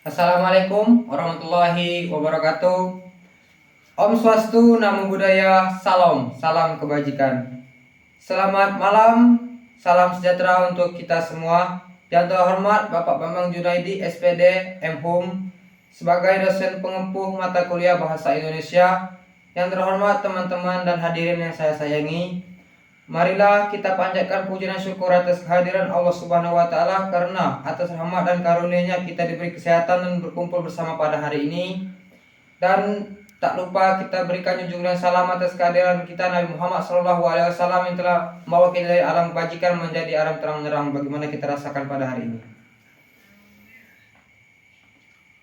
Assalamualaikum warahmatullahi wabarakatuh. Om Swastu, Namo Buddhaya, Salam, salam kebajikan. Selamat malam, salam sejahtera untuk kita semua. Yang terhormat Bapak Bambang Junaidi, SPD, MHum, sebagai dosen pengempuh mata kuliah Bahasa Indonesia. Yang terhormat teman-teman dan hadirin yang saya sayangi. Marilah kita panjatkan puji dan syukur atas kehadiran Allah Subhanahu wa taala, karena atas rahmat dan karunia-Nya kita diberi kesehatan dan berkumpul bersama pada hari ini. Dan tak lupa kita berikan junjungan salam atas kehadiran kita Nabi Muhammad SAW yang telah membawa kita dari alam kebajikan menjadi alam terang-terang bagaimana kita rasakan pada hari ini.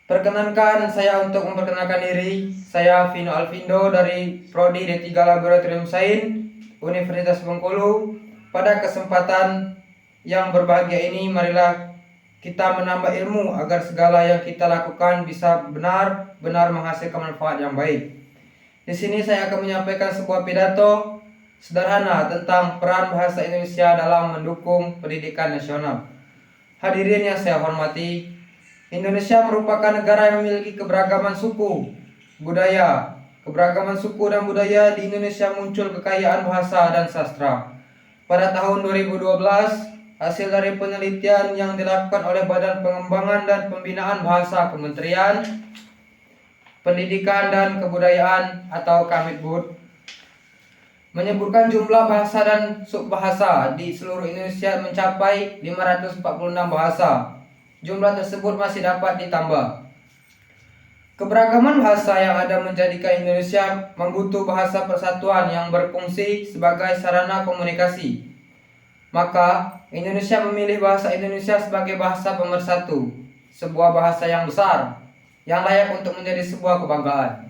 Perkenankan saya untuk memperkenalkan diri. Saya Vino Alvindo dari Prodi D3 Laboratorium Sains Universitas Bengkulu. Pada kesempatan yang berbahagia ini, marilah kita menambah ilmu agar segala yang kita lakukan bisa benar-benar menghasilkan manfaat yang baik. Di sini saya akan menyampaikan sebuah pidato sederhana tentang peran bahasa Indonesia dalam mendukung pendidikan nasional. Hadirin yang saya hormati, Indonesia merupakan negara yang memiliki keberagaman suku, budaya. Keberagaman suku dan budaya di Indonesia muncul kekayaan bahasa dan sastra. Pada tahun 2012, hasil dari penelitian yang dilakukan oleh Badan Pengembangan dan Pembinaan Bahasa Kementerian Pendidikan dan Kebudayaan atau Kemdikbud menyebutkan jumlah bahasa dan subbahasa di seluruh Indonesia mencapai 546 bahasa. Jumlah tersebut masih dapat ditambah. Keberagaman bahasa yang ada menjadikan Indonesia membutuh bahasa persatuan yang berfungsi sebagai sarana komunikasi. Maka, Indonesia memilih bahasa Indonesia sebagai bahasa pemersatu, sebuah bahasa yang besar, yang layak untuk menjadi sebuah kebanggaan.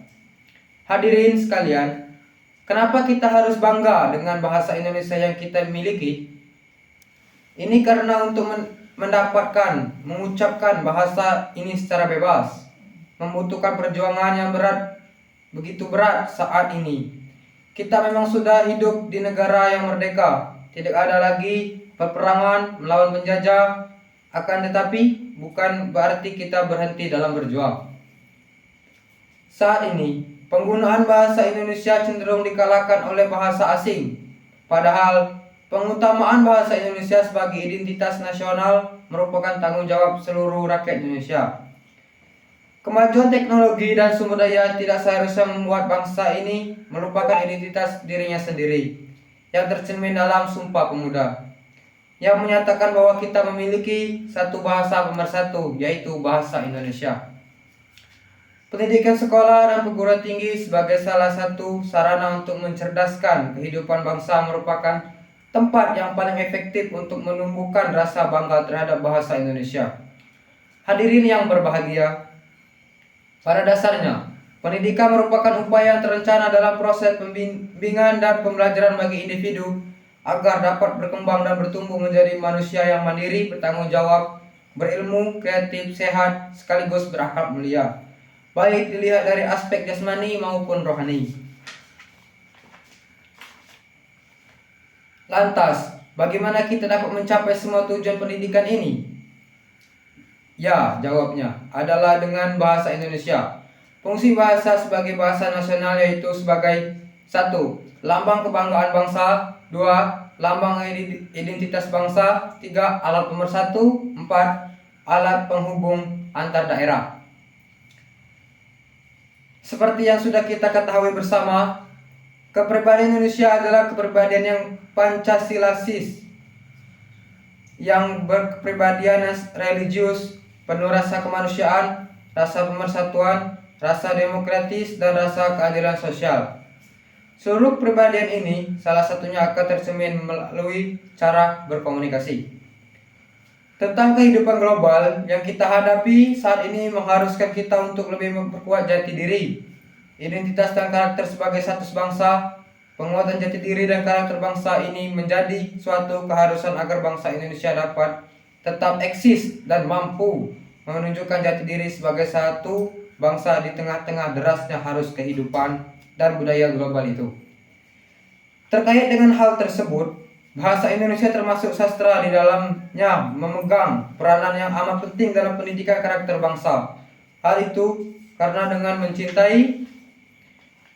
Hadirin sekalian, kenapa kita harus bangga dengan bahasa Indonesia yang kita miliki? Ini karena untuk mengucapkan bahasa ini secara bebas membutuhkan perjuangan yang begitu berat saat ini. Kita memang sudah hidup di negara yang merdeka, tidak ada lagi peperangan melawan penjajah, akan tetapi bukan berarti kita berhenti dalam berjuang. Saat ini, penggunaan bahasa Indonesia cenderung dikalahkan oleh bahasa asing, padahal pengutamaan bahasa Indonesia sebagai identitas nasional merupakan tanggung jawab seluruh rakyat Indonesia. Kemajuan teknologi dan sumber daya tidak seharusnya membuat bangsa ini melupakan identitas dirinya sendiri, yang tercermin dalam Sumpah Pemuda, yang menyatakan bahwa kita memiliki satu bahasa pemersatu, yaitu bahasa Indonesia. Pendidikan sekolah dan perguruan tinggi sebagai salah satu sarana untuk mencerdaskan kehidupan bangsa merupakan tempat yang paling efektif untuk menumbuhkan rasa bangga terhadap bahasa Indonesia. Hadirin yang berbahagia, pada dasarnya, pendidikan merupakan upaya yang terencana dalam proses pembimbingan dan pembelajaran bagi individu agar dapat berkembang dan bertumbuh menjadi manusia yang mandiri, bertanggung jawab, berilmu, kreatif, sehat, sekaligus berakhlak mulia, baik dilihat dari aspek jasmani maupun rohani. Lantas, bagaimana kita dapat mencapai semua tujuan pendidikan ini? Ya, jawabnya adalah dengan bahasa Indonesia. Fungsi bahasa sebagai bahasa nasional yaitu sebagai 1. Lambang kebanggaan bangsa. 2. Lambang identitas bangsa. 3. Alat pemersatu. 4. Alat penghubung antar daerah. Seperti yang sudah kita ketahui bersama, kepribadian Indonesia adalah kepribadian yang Pancasilasis, yang berkepribadian religius, penuh rasa kemanusiaan, rasa pemersatuan, rasa demokratis, dan rasa keadilan sosial. Seluruh kepribadian ini salah satunya akan tercermin melalui cara berkomunikasi. Tentang kehidupan global yang kita hadapi saat ini mengharuskan kita untuk lebih memperkuat jati diri, identitas dan karakter sebagai satu bangsa. Penguatan jati diri dan karakter bangsa ini menjadi suatu keharusan agar bangsa Indonesia dapat tetap eksis dan mampu menunjukkan jati diri sebagai satu bangsa di tengah-tengah derasnya arus kehidupan dan budaya global itu. Terkait dengan hal tersebut, Bahasa Indonesia termasuk sastra, di dalamnya memegang peranan yang amat penting dalam pendidikan karakter bangsa. Hal itu karena dengan mencintai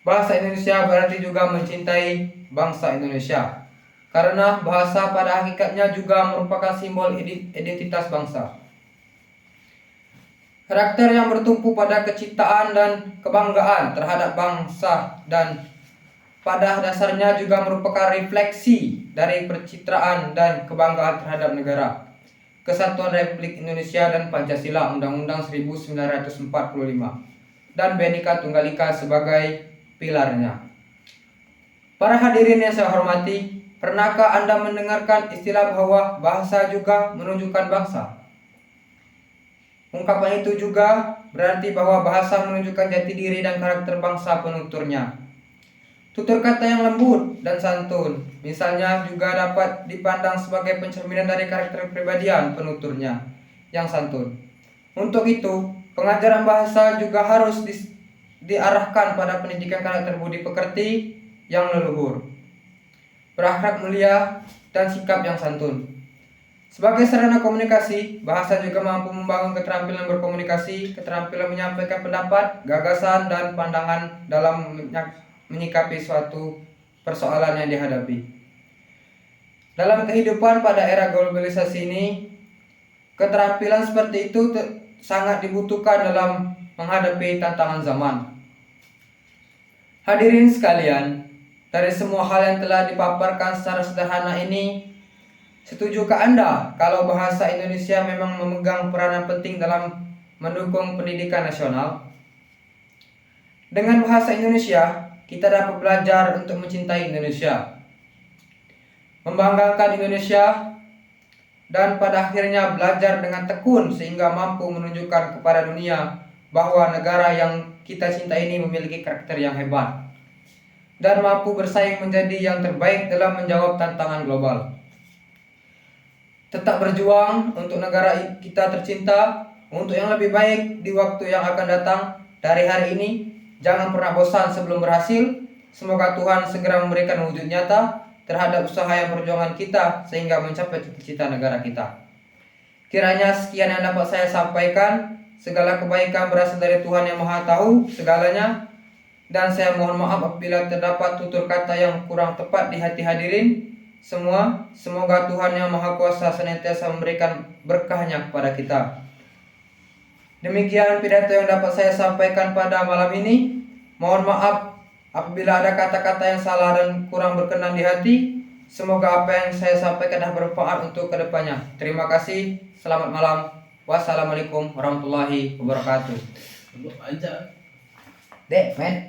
bahasa Indonesia berarti juga mencintai bangsa Indonesia. Karena bahasa pada hakikatnya juga merupakan simbol identitas bangsa. Karakter yang bertumpu pada kecintaan dan kebanggaan terhadap bangsa dan pada dasarnya juga merupakan refleksi dari pencitraan dan kebanggaan terhadap negara, Kesatuan Republik Indonesia dan Pancasila Undang-Undang 1945 dan Bhinneka Tunggal Ika sebagai pilarnya. Para hadirin yang saya hormati, pernahkah Anda mendengarkan istilah bahwa bahasa juga menunjukkan bangsa? Ungkapan itu juga berarti bahwa bahasa menunjukkan jati diri dan karakter bangsa penuturnya. Tutur kata yang lembut dan santun, misalnya, juga dapat dipandang sebagai pencerminan dari karakter kepribadian penuturnya yang santun. Untuk itu, pengajaran bahasa juga harus diarahkan pada pendidikan karakter budi pekerti yang leluhur, berakhlak mulia, dan sikap yang santun. Sebagai sarana komunikasi, bahasa juga mampu membangun keterampilan berkomunikasi, keterampilan menyampaikan pendapat, gagasan, dan pandangan dalam menyikapi suatu persoalan yang dihadapi. Dalam kehidupan pada era globalisasi ini, keterampilan seperti itu sangat dibutuhkan dalam menghadapi tantangan zaman. Hadirin sekalian, dari semua hal yang telah dipaparkan secara sederhana ini, setujukah Anda kalau bahasa Indonesia memang memegang peranan penting dalam mendukung pendidikan nasional? Dengan bahasa Indonesia, kita dapat belajar untuk mencintai Indonesia, membanggakan Indonesia, dan pada akhirnya belajar dengan tekun sehingga mampu menunjukkan kepada dunia bahwa negara yang kita cintai ini memiliki karakter yang hebat dan mampu bersaing menjadi yang terbaik dalam menjawab tantangan global. Tetap berjuang untuk negara kita tercinta, untuk yang lebih baik di waktu yang akan datang. Dari hari ini, jangan pernah bosan sebelum berhasil. Semoga Tuhan segera memberikan wujud nyata terhadap usaha yang perjuangan kita sehingga mencapai cita-cita negara kita. Kiranya sekian yang dapat saya sampaikan. Segala kebaikan berasal dari Tuhan yang Maha Tahu segalanya. Dan saya mohon maaf apabila terdapat tutur kata yang kurang tepat di hati hadirin semua. Semoga Tuhan yang Maha Kuasa senantiasa memberikan berkahnya kepada kita. Demikian pidato yang dapat saya sampaikan pada malam ini. Mohon maaf apabila ada kata-kata yang salah dan kurang berkenan di hati. Semoga apa yang saya sampaikan dapat bermanfaat untuk kedepannya. Terima kasih. Selamat malam. Wassalamualaikum warahmatullahi wabarakatuh. Dek, men.